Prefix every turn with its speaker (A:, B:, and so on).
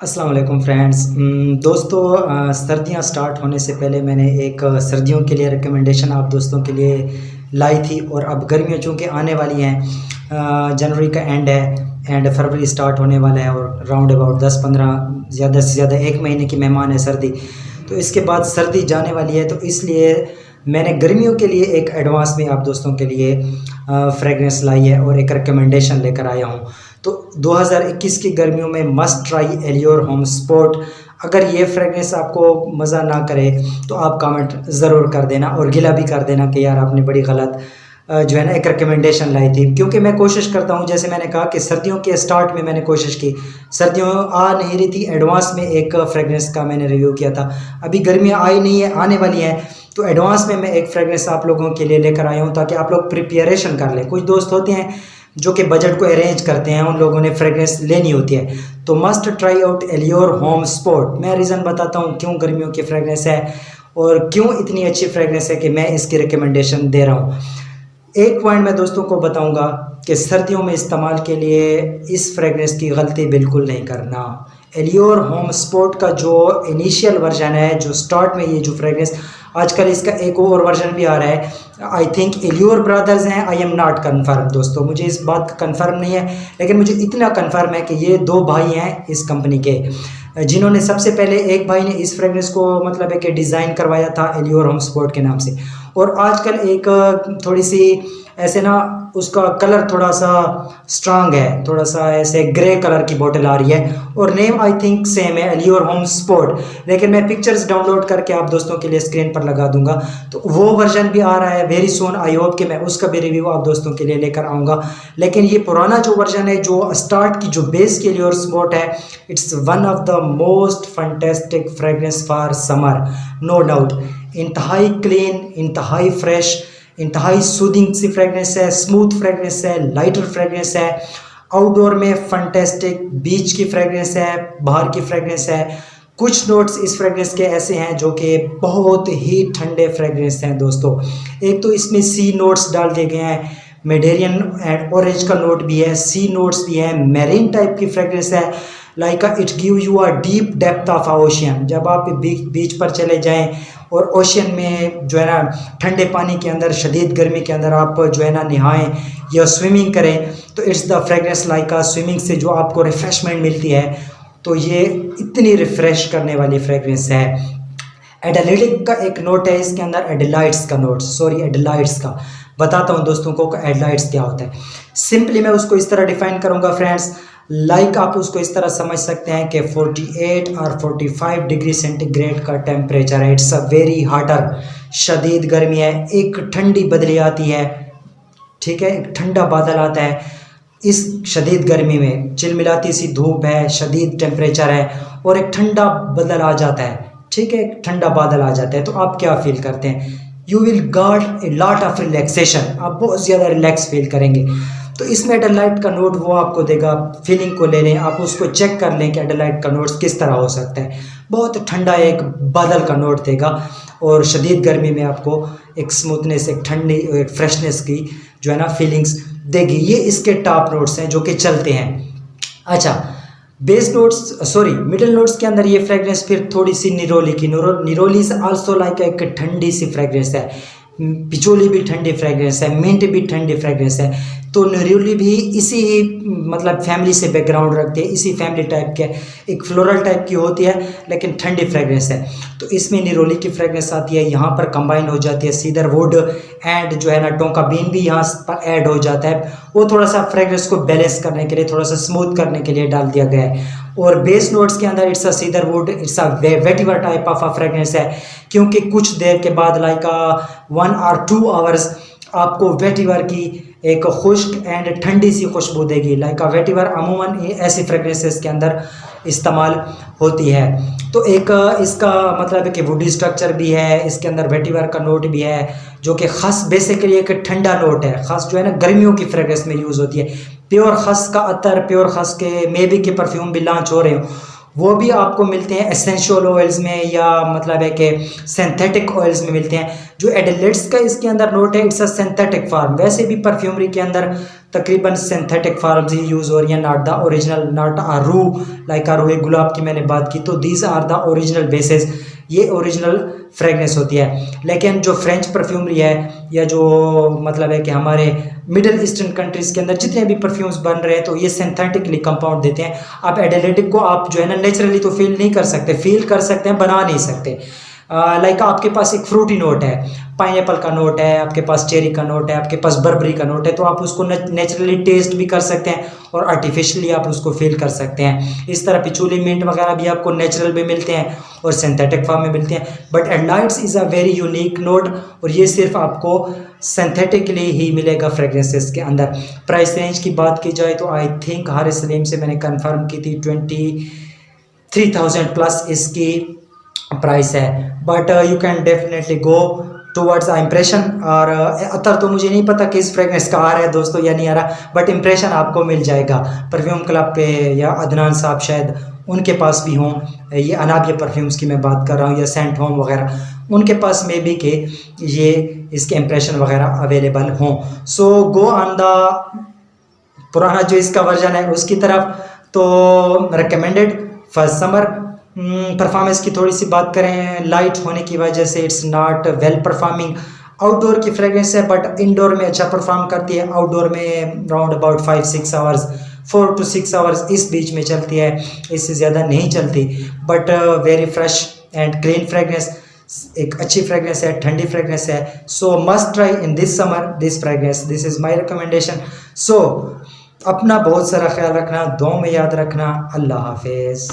A: अस्सलाम वालेकुम फ्रेंड्स। दोस्तों, सर्दियां स्टार्ट होने से पहले मैंने एक सर्दियों के लिए रिकमेंडेशन आप दोस्तों के लिए लाई थी। और अब गर्मियां चूँकि आने वाली हैं, जनवरी का एंड है एंड फरवरी स्टार्ट होने वाला है और राउंड अबाउट 10-15 ज़्यादा से ज़्यादा एक महीने की मेहमान है सर्दी। तो इसके बाद सर्दी जाने वाली है, तो इसलिए मैंने गर्मियों के लिए एक एडवांस में आप दोस्तों के लिए फ्रेगरेंस लाई है और एक रिकमेंडेशन लेकर आया हूँ। तो 2021 की गर्मियों में मस्ट ट्राई एलियोर होम स्पॉट। अगर ये फ्रेगरेंस आपको मज़ा ना करे तो आप कमेंट ज़रूर कर देना और गिला भी कर देना कि यार आपने बड़ी गलत जो है ना एक रिकमेंडेशन लाई थी। क्योंकि मैं कोशिश करता हूँ, जैसे मैंने कहा कि सर्दियों के स्टार्ट में मैंने कोशिश की, सर्दियों आ नहीं रही थी, एडवांस में एक फ्रेगरेंस का मैंने रिव्यू किया था। अभी गर्मियाँ आई नहीं है, आने वाली हैं, तो एडवांस में मैं एक फ्रेगरेंस आप लोगों के लिए लेकर आया हूँ ताकि आप लोग प्रिपरेशन कर लें। कुछ दोस्त होते हैं जो कि बजट को अरेंज करते हैं, उन लोगों ने फ्रेगरेंस लेनी होती है। तो must try out Allure Homme Sport. मैं रीज़न बताता हूँ क्यों गर्मियों की फ्रेगरेंस है और क्यों इतनी अच्छी फ्रेगरेंस है कि मैं इसकी रिकमेंडेशन दे रहा हूँ। एक पॉइंट मैं दोस्तों को बताऊंगा कि सर्दियों में इस्तेमाल के लिए इस फ्रेगरेंस की गलती बिल्कुल नहीं करना। एलियोर होम स्पॉट का जो इनिशियल वर्जन है, जो स्टार्ट में ये जो फ्रेगरेंस, आजकल इसका एक और वर्जन भी आ रहा है, आई थिंक एलियोर ब्रदर्स हैं, आई एम नॉट कन्फर्म दोस्तों, मुझे इस बात का कन्फर्म नहीं है, लेकिन मुझे इतना कन्फर्म है कि ये दो भाई हैं इस कंपनी के, जिन्होंने सबसे पहले एक भाई ने इस फ्रेगरेंस को मतलब है कि डिज़ाइन करवाया था एलियोर होम स्पॉट के नाम से। और आजकल एक थोड़ी सी ऐसे ना उसका कलर थोड़ा सा स्ट्रांग है, थोड़ा सा ऐसे ग्रे कलर की बोतल आ रही है और नेम आई थिंक सेम है, एलियोर होम स्पॉट। लेकिन मैं पिक्चर्स डाउनलोड करके आप दोस्तों के लिए स्क्रीन पर लगा दूंगा, तो वो वर्जन भी आ रहा है वेरी सून। आई होप कि मैं उसका भी रिव्यू आप दोस्तों के लिए लेकर आऊँगा। लेकिन ये पुराना जो वर्जन है, जो स्टार्ट की जो बेस के एलियोर स्पॉट है, it's one of the most fantastic fragrance for summer, no doubt. इंतहाई क्लीन, इंतहाई फ्रेश, इंतहाई सूदिंग सी फ्रेगरेंस है, स्मूथ फ्रेगरेंस है, लाइटर फ्रेगरेंस है, आउटडोर में फंटेस्टिक, बीच की फ्रेगरेंस है, बाहर की फ्रेगरेंस है। कुछ नोट्स इस फ्रेगरेंस के ऐसे हैं जो कि बहुत ही ठंडे फ्रेगरेंस हैं दोस्तों। एक तो इसमें सी नोट्स डाल दिए गए हैं, मेडेरियन एंड ऑरेंज का नोट भी है, सी नोट्स भी हैं, मैरीन टाइप की फ्रेगरेंस है, like it give you a deep depth of ocean. जब आप बीच पर चले जाएं और ओशियन में जो है ना ठंडे पानी के अंदर, शदीद गर्मी के अंदर आप जो है ना नहाएं या स्विमिंग करें, तो it's the fragrance like a swimming से जो आपको रिफ्रेशमेंट मिलती है, तो ये इतनी रिफ़्रेश करने वाली फ्रेगरेंस है। एडेलिटिक का एक नोट है इसके अंदर, एडेलाइट्स का नोट, सॉरी एडेलाइट्स का। बताता हूँ दोस्तों को एडेलाइट्स क्या होता है। सिंपली मैं उसको इस तरह डिफाइन करूँगा फ्रेंड्स, लाइक आप उसको इस तरह समझ सकते हैं कि 48 और 45 डिग्री सेंटीग्रेड का टेम्परेचर है। इट्स अ वेरी हाटर, शदीद गर्मी है, एक ठंडी बदली आती है, ठीक है, एक ठंडा बादल आता है। इस शदीद गर्मी में चिलमिलाती सी धूप है, शदीद टेम्परेचर है और एक ठंडा बादल आ जाता है, ठीक है, एक ठंडा बादल आ जाता है, तो आप क्या फील करते हैं? You will got a lot of relaxation, आप बहुत ज़्यादा रिलैक्स फील करेंगे। तो इसमें एडेलाइट का नोट वो आपको देगा, फीलिंग को ले लें, आप उसको चेक कर लें कि एडेलाइट का नोट्स किस तरह हो सकता है। बहुत ठंडा एक बादल का नोट देगा और शदीद गर्मी में आपको एक स्मूथनेस, एक ठंडी, एक फ्रेशनेस की जो है ना फीलिंग्स देगी। ये इसके टॉप नोट्स हैं जो कि चलते हैं। अच्छा, base notes, sorry middle notes के अंदर ये फ्रेगरेंस फिर थोड़ी सी निरोली की, निरोली इज आल्सो लाइक एक ठंडी सी फ्रेगरेंस है, पिचोली भी ठंडी फ्रेगरेंस है, मिंट भी ठंडी फ्रेगरेंस है। तो निरोली भी इसी मतलब फैमिली से बैकग्राउंड रखते हैं, इसी फैमिली टाइप के, एक फ्लोरल टाइप की होती है लेकिन ठंडी फ्रेगरेंस है। तो इसमें निरोली की फ्रेगरेंस आती है, यहाँ पर कंबाइन हो जाती है सीडर वुड एंड जो है ना टोंका बीन भी यहाँ पर ऐड हो जाता है। वो थोड़ा सा फ्रेगरेंस को बैलेंस करने के लिए, थोड़ा सा स्मूथ करने के लिए डाल दिया गया है। और बेस नोट्स के अंदर it's a cedar would, it's a vetiver type of a fragrance है, क्योंकि कुछ देर के बाद लाइक 1 और 2 आवर्स आपको वेटिवर की एक खुश्क एंड ठंडी सी खुशबू देगी। लाइक वेटिवर अमूमन ऐसी फ्रेगरेंसेस के अंदर इस्तेमाल होती है। तो एक इसका मतलब है कि वुडी स्ट्रक्चर भी है, इसके अंदर वेटिवर का नोट भी है, जो कि खस बेसिकली एक ठंडा नोट है। खस जो है ना गर्मियों की फ्रेगरेंस में यूज़ होती है। प्योर खस का अतर, प्योर खस के मेबी के परफ्यूम भी लॉन्च हो रहे हो, वो भी आपको मिलते हैं एसेंशियल ऑयल्स में, या मतलब है कि सिंथेटिक ऑयल्स में मिलते हैं, जो एडिलेट्स का इसके अंदर नोट है, इट्स अ सिंथेटिक फार्म। वैसे भी परफ्यूमरी के अंदर तकरीबन सिंथेटिक फार्म्स ही यूज़ हो रही हैं, नॉट द ओरिजिनल, नॉट आरू लाइक आरू गुलाब की मैंने बात की, तो these are the original basis, ये ओरिजिनल फ्रेगनेंस होती है। लेकिन जो फ्रेंच परफ्यूमरी है या जो मतलब है कि हमारे मिडिल ईस्टर्न कंट्रीज़ के अंदर जितने भी परफ्यूम्स बन रहे हैं तो ये सिंथेटिकली कंपाउंड देते हैं। आप एडिलेटिक को आप जो है ना नेचुरली तो फील नहीं कर सकते, फील कर सकते हैं, बना नहीं सकते। लाइक आपके पास एक फ्रूटी नोट है, पाइनएप्पल का नोट है, आपके पास चेरी का नोट है, आपके पास बर्बरी का नोट है, तो आप उसको नेचुरली टेस्ट भी कर सकते हैं और आर्टिफिशियली आप उसको फील कर सकते हैं। इस तरह पिचूली मिंट वगैरह भी आपको नेचुरल में मिलते हैं और सिंथेटिक फॉर्म में मिलते हैं। बट एडलाइट्स is a very unique note और ये सिर्फ आपको सिंथेटिकली ही मिलेगा फ्रेगरेंसेस के अंदर। प्राइस रेंज की बात की जाए तो आई थिंक हारिस सलीम से मैंने कंफर्म की थी 23,000 प्लस इसकी प्राइस है। But you can definitely go towards the impression. और अतर तो मुझे नहीं पता कि इस फ्रेगनेंस का आ रहा है दोस्तों या नहीं आ रहा, बट इम्प्रेशन आपको मिल जाएगा परफ्यूम क्लब पे, या अदनान साहब शायद उनके पास भी हों, ये अनाबिया परफ्यूम्स की मैं बात कर रहा हूँ, या सेंट होम वगैरह, उनके पास में भी के ये इसके इम्प्रेशन वगैरह अवेलेबल हों। सो गो ऑन द पुराना जो इसका वर्जन है उसकी तरफ। तो रिकमेंडेड फर्स्ट समर। परफॉर्मेंस की थोड़ी सी बात करें, लाइट होने की वजह से it's not well performing. Outdoor की फ्रेगरेंस है बट इंडोर में अच्छा परफॉर्म करती है। आउटडोर में round about 5-6 hours, 4 to 6 hours इस बीच में चलती है, इससे ज़्यादा नहीं चलती। But very fresh and clean fragrance, एक अच्छी फ्रेगरेंस है, ठंडी फ्रेगरेंस है। So must try in this summer this fragrance, this is my recommendation. So अपना बहुत सारा ख्याल रखना, दुआ में याद रखना। अल्लाह हाफिज़।